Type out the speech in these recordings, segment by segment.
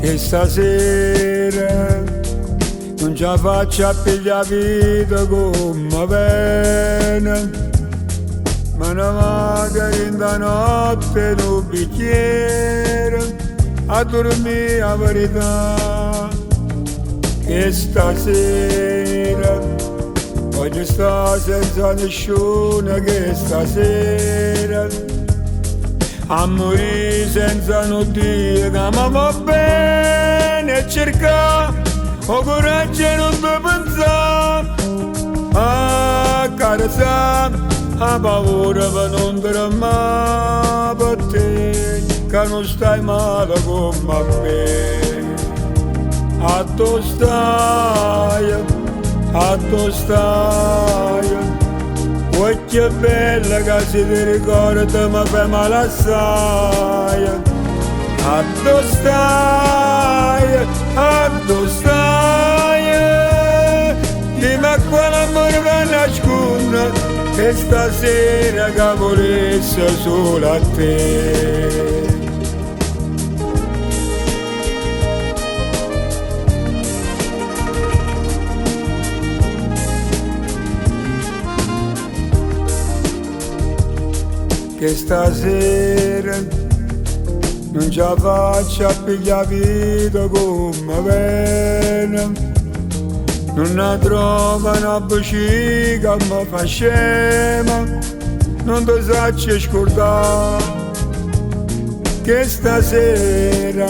che stasera non ce la faccio a pigliare vita come bene, ma ne magari in da notte in un bicchiere a dormire la verità, che stasera voglio stare senza nessuno, che stasera a morire senza non dire che mi va bene, cercare ho coraggio e non ti pensare a carezzare, a paura per non dire mai per te che non stai male come me. A tu stai, oh che bella che si ti ricorda ma fai male assai. A tu stai, dimmi a quale amore va nasconde che stasera che volesse solo a te. Che stasera non ce la faccio a pigliare vita come bene, non ne trovo una voce che mi fa scema, non ti saccio scordare, che stasera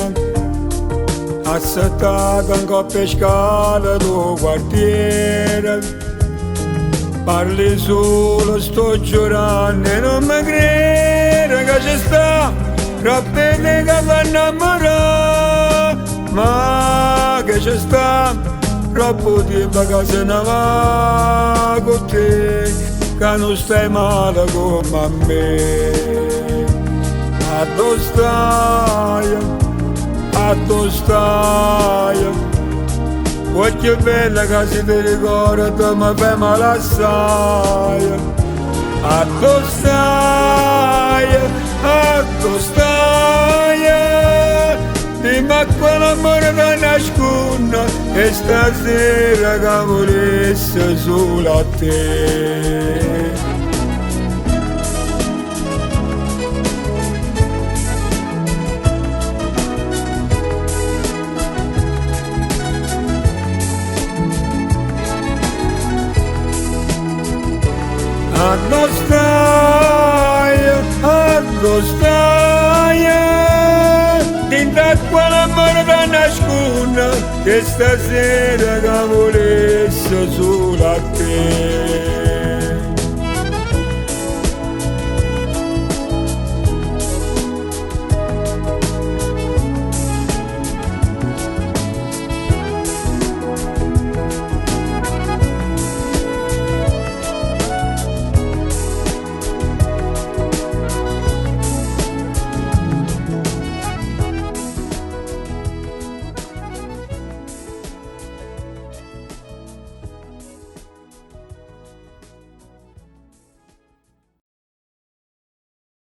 assettata in coppia scala tuo quartiere, parli solo, sto giurando e non mi crede che ci sta rapide che va innamorare, ma che ci sta troppo tempo che se ne va con te, che non stai male come a me. A tu stai, oh che bella che si ti ricorda ma fai male assai. A tu stai, dimmi a quale amore ti nasconde che stasera che volesse solo a te. A tu stai, dimmi a quale amore ti nasconde che stasera che volesse solo a te.